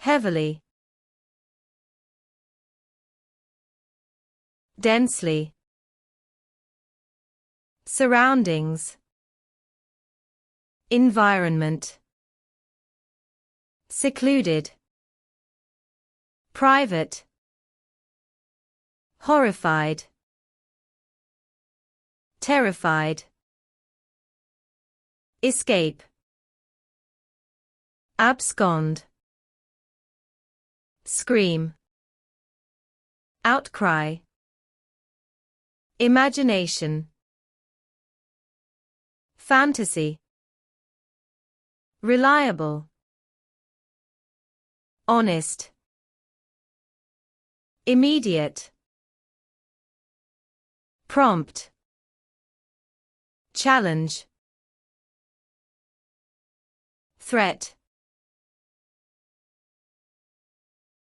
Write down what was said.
heavily, densely, surroundings, environment, secluded, private, horrified, terrified, escape, abscond, scream, outcry, imagination, fantasy, reliable, honest, immediate, prompt, challenge, threat,